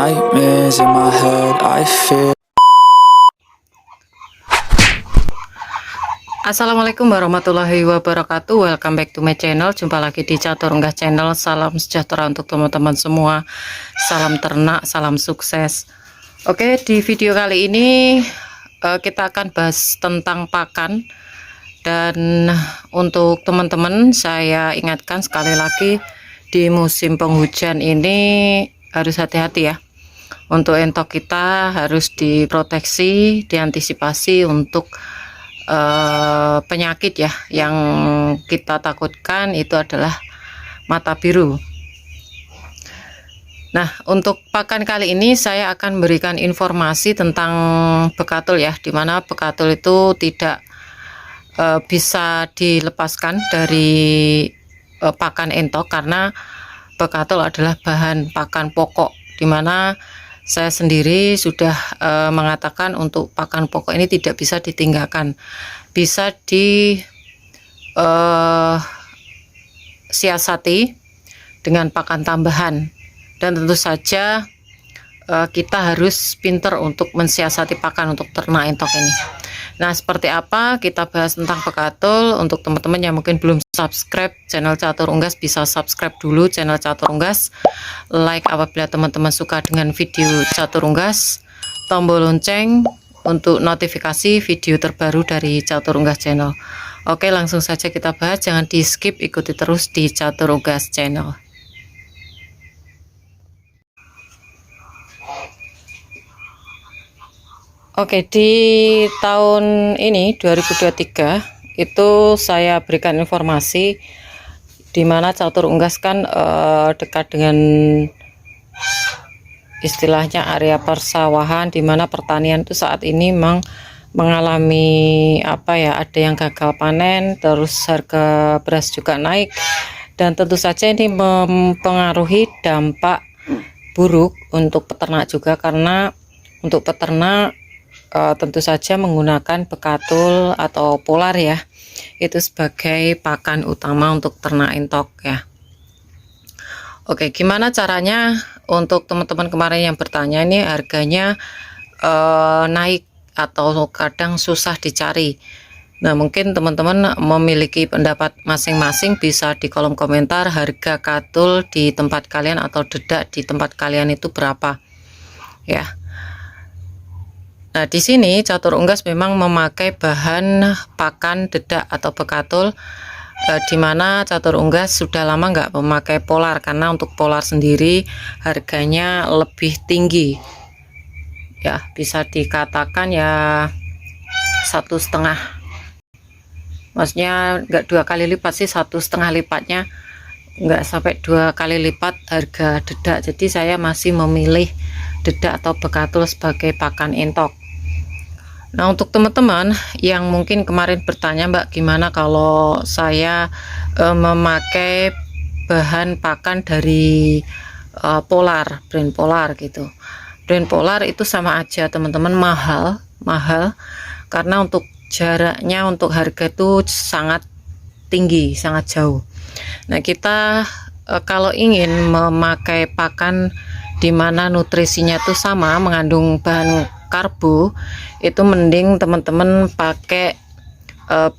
nightmares in my head, I feel. Assalamualaikum warahmatullahi wabarakatuh. Welcome back to my channel. Jumpa lagi di Catur Unggah Channel. Salam sejahtera untuk teman-teman semua. Salam ternak, salam sukses. Oke, di video kali ini kita akan bahas tentang pakan. Dan untuk teman-teman, saya ingatkan sekali lagi, di musim penghujan ini harus hati-hati ya. Untuk entok kita harus diproteksi, diantisipasi untuk penyakit ya. Yang kita takutkan itu adalah mata biru. Nah, untuk pakan kali ini saya akan berikan informasi tentang bekatul ya, dimana bekatul itu tidak bisa dilepaskan dari pakan entok, karena bekatul adalah bahan pakan pokok, dimana saya sendiri sudah mengatakan untuk pakan pokok ini tidak bisa ditinggalkan, bisa siasati dengan pakan tambahan. Dan tentu saja kita harus pinter untuk mensiasati pakan untuk ternak entok ini. Nah, seperti apa kita bahas tentang bekatul. Untuk teman-teman yang mungkin belum subscribe channel Catur Unggas, bisa subscribe dulu channel Catur Unggas, like apabila teman-teman suka dengan video Catur Unggas, tombol lonceng untuk notifikasi video terbaru dari Catur Unggas Channel. Oke, langsung saja kita bahas, jangan di skip, ikuti terus di Catur Unggas Channel. Oke, di tahun ini 2023 itu saya berikan informasi di mana Catur Unggas kan dekat dengan istilahnya area persawahan, di mana pertanian itu saat ini memang mengalami ada yang gagal panen, terus harga beras juga naik, dan tentu saja ini mempengaruhi dampak buruk untuk peternak juga, karena untuk peternak tentu saja menggunakan bekatul atau polar ya, itu sebagai pakan utama untuk ternak entok ya. Oke, gimana caranya? Untuk teman-teman kemarin yang bertanya, ini harganya naik atau kadang susah dicari. Nah, mungkin teman-teman memiliki pendapat masing-masing, bisa di kolom komentar harga katul di tempat kalian atau dedak di tempat kalian itu berapa ya. Nah, di sini Catur Unggas memang memakai bahan pakan dedak atau bekatul, di mana Catur Unggas sudah lama nggak memakai polar, karena untuk polar sendiri harganya lebih tinggi ya, bisa dikatakan ya 1,5, maksudnya nggak 2 kali lipat sih, 1,5 lipatnya, nggak sampai 2 kali lipat harga dedak. Jadi saya masih memilih dedak atau bekatul sebagai pakan entok. Nah, untuk teman-teman yang mungkin kemarin bertanya, Mbak, gimana kalau saya memakai bahan pakan dari polar, brand polar gitu. Brand polar itu sama aja teman-teman, mahal, karena untuk jaraknya, untuk harga itu sangat tinggi, sangat jauh. Nah, kita kalau ingin memakai pakan di mana nutrisinya itu sama, mengandung bahan karbo, itu mending teman-teman pakai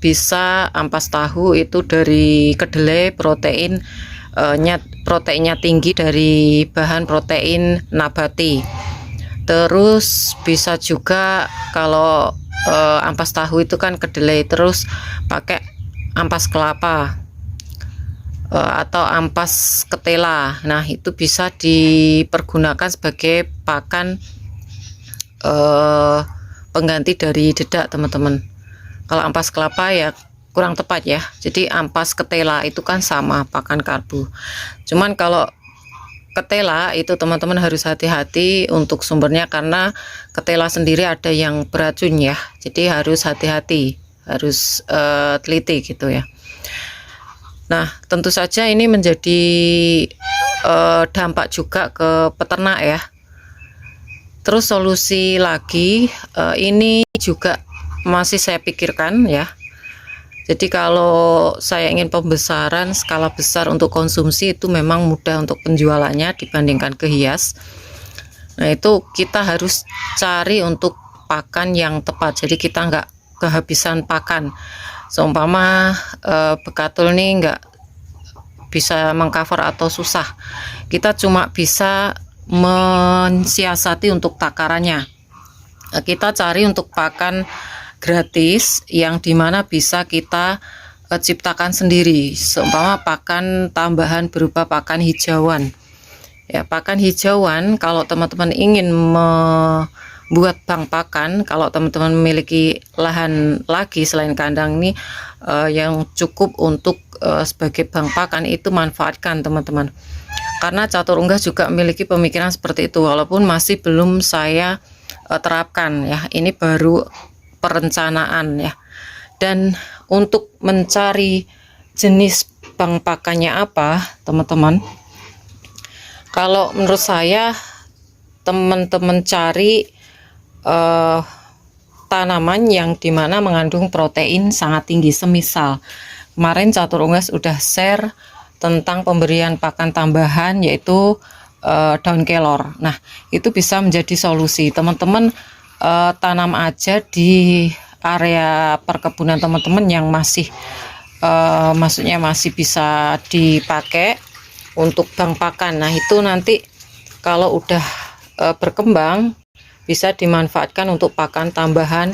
bisa ampas tahu itu dari kedelai, proteinnya tinggi dari bahan protein nabati. Terus bisa juga kalau ampas tahu itu kan kedelai, terus pakai ampas kelapa atau ampas ketela. Nah, itu bisa dipergunakan sebagai pakan pengganti dari dedak teman-teman. Kalau ampas kelapa ya kurang tepat ya, jadi ampas ketela itu kan sama pakan karbo. Cuman kalau ketela itu teman-teman harus hati-hati untuk sumbernya, karena ketela sendiri ada yang beracun ya, jadi harus hati-hati, harus teliti gitu ya. Nah, tentu saja ini menjadi dampak juga ke peternak ya. Terus solusi lagi ini juga masih saya pikirkan ya. Jadi kalau saya ingin pembesaran skala besar untuk konsumsi, itu memang mudah untuk penjualannya dibandingkan ke hias. Nah, itu kita harus cari untuk pakan yang tepat, jadi kita nggak kehabisan pakan. Seumpama bekatul nih nggak bisa mengcover atau susah, kita cuma bisa mensiasati untuk takarannya. Kita cari untuk pakan gratis yang dimana bisa kita ciptakan sendiri, seumpama pakan tambahan berupa pakan hijauan. Ya, pakan hijauan kalau teman-teman ingin membuat bank pakan, kalau teman-teman memiliki lahan lagi selain kandang ini yang cukup untuk sebagai bank pakan, itu manfaatkan teman-teman. Karena Catur Unggah juga memiliki pemikiran seperti itu, walaupun masih belum saya terapkan ya. Ini baru perencanaan ya. Dan untuk mencari jenis bank pakannya apa, teman-teman? Kalau menurut saya, teman-teman cari tanaman yang dimana mengandung protein sangat tinggi. Semisal kemarin Catur Unggah sudah share tentang pemberian pakan tambahan, yaitu daun kelor. Nah, itu bisa menjadi solusi. Teman-teman tanam aja di area perkebunan teman-teman yang masih maksudnya masih bisa dipakai untuk bank pakan. Nah, itu nanti kalau udah berkembang bisa dimanfaatkan untuk pakan tambahan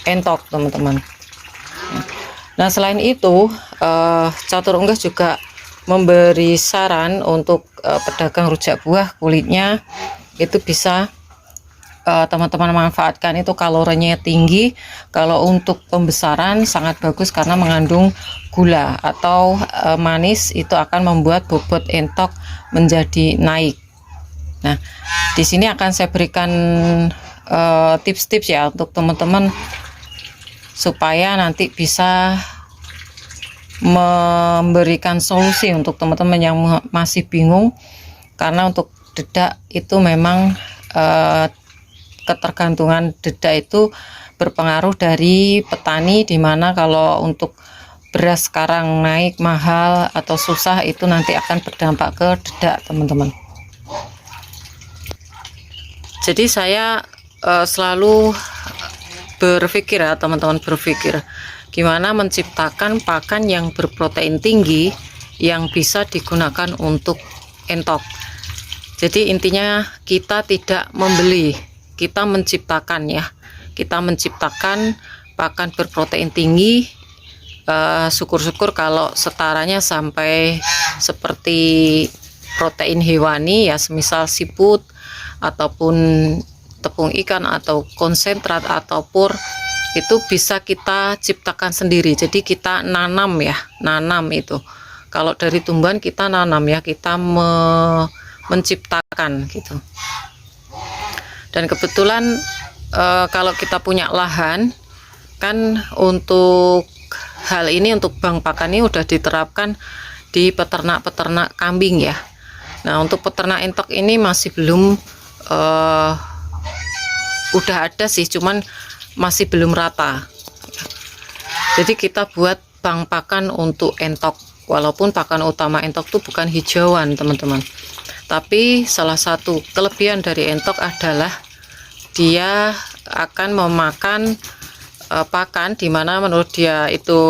entok, teman-teman. Nah, selain itu Catur Unggah juga memberi saran untuk pedagang rujak buah, kulitnya itu bisa teman-teman manfaatkan. Itu kalorinya tinggi. Kalau untuk pembesaran sangat bagus karena mengandung gula atau manis, itu akan membuat bobot entok menjadi naik. Nah, di sini akan saya berikan tips-tips ya untuk teman-teman supaya nanti bisa memberikan solusi untuk teman-teman yang masih bingung. Karena untuk dedak itu memang ketergantungan dedak itu berpengaruh dari petani, dimana kalau untuk beras sekarang naik mahal atau susah, itu nanti akan berdampak ke dedak, teman-teman. Jadi saya selalu berpikir ya teman-teman, berpikir gimana menciptakan pakan yang berprotein tinggi yang bisa digunakan untuk entok. Jadi intinya kita tidak membeli, kita menciptakan ya. Kita menciptakan pakan berprotein tinggi. Syukur-syukur kalau setaranya sampai seperti protein hewani ya, semisal siput ataupun tepung ikan atau konsentrat atau pur, itu bisa kita ciptakan sendiri. Jadi kita nanam ya, nanam itu. Kalau dari tumbuhan kita nanam ya, kita menciptakan gitu. Dan kebetulan kalau kita punya lahan kan, untuk hal ini, untuk bank pakan ini udah diterapkan di peternak-peternak kambing ya. Nah, untuk peternak entok ini masih belum, udah ada sih, cuman masih belum rata. Jadi kita buat bank pakan untuk entok, walaupun pakan utama entok itu bukan hijauan, teman-teman. Tapi salah satu kelebihan dari entok adalah dia akan memakan pakan dimana menurut dia itu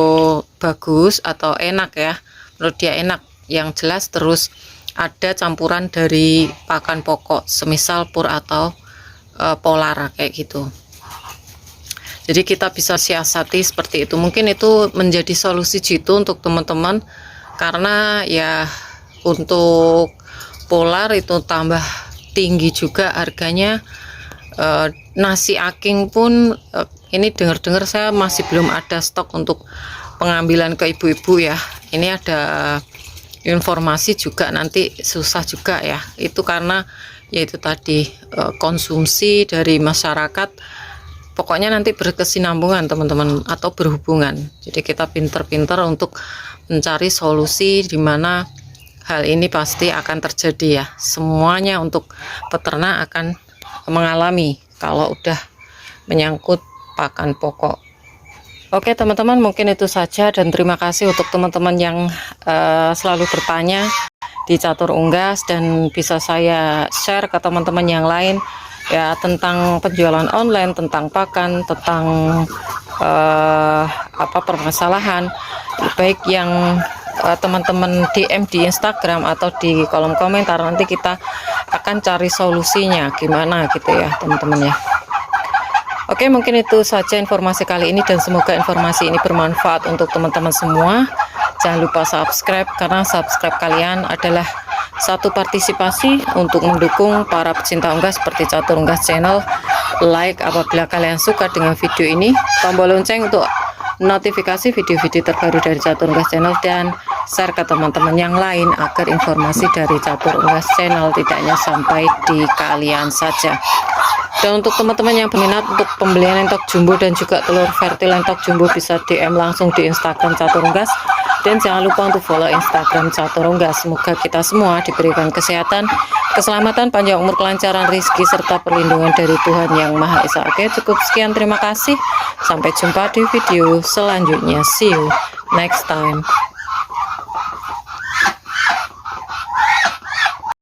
bagus atau enak ya, menurut dia enak, yang jelas terus ada campuran dari pakan pokok, semisal pur atau polar kayak gitu. Jadi kita bisa siasati seperti itu. Mungkin itu menjadi solusi jitu untuk teman-teman, karena ya untuk polar itu tambah tinggi juga harganya. Nasi aking pun ini dengar-dengar saya masih belum ada stok untuk pengambilan ke ibu-ibu ya. Ini ada informasi juga, nanti susah juga ya, itu karena yaitu tadi konsumsi dari masyarakat. Pokoknya nanti berkesinambungan teman-teman, atau berhubungan. Jadi kita pinter-pinter untuk mencari solusi di mana hal ini pasti akan terjadi ya. Semuanya untuk peternak akan mengalami kalau udah menyangkut pakan pokok. Oke teman-teman, mungkin itu saja, dan terima kasih untuk teman-teman yang selalu bertanya. di Catur Unggas, dan bisa saya share ke teman-teman yang lain ya tentang penjualan online, tentang pakan, tentang permasalahan, baik yang teman-teman DM di Instagram atau di kolom komentar. Nanti kita akan cari solusinya gimana gitu ya teman-teman ya. Oke, mungkin itu saja informasi kali ini, dan semoga informasi ini bermanfaat untuk teman-teman semua. Jangan lupa subscribe, karena subscribe kalian adalah satu partisipasi untuk mendukung para pecinta unggas seperti Catur Unggas Channel. Like apabila kalian suka dengan video ini, tombol lonceng untuk notifikasi video-video terbaru dari Catur Unggas Channel, dan share ke teman-teman yang lain agar informasi dari Catur Unggas Channel tidak hanya sampai di kalian saja. Dan untuk teman-teman yang berminat untuk pembelian entok jumbo dan juga telur vertil entok jumbo, bisa DM langsung di Instagram Catur Unggas, dan jangan lupa untuk follow Instagram Catur Unggas. Semoga kita semua diberikan kesehatan, keselamatan, panjang umur, kelancaran rezeki, serta perlindungan dari Tuhan Yang Maha Esa. Oke, cukup sekian, terima kasih, sampai jumpa di video selanjutnya. See you next time.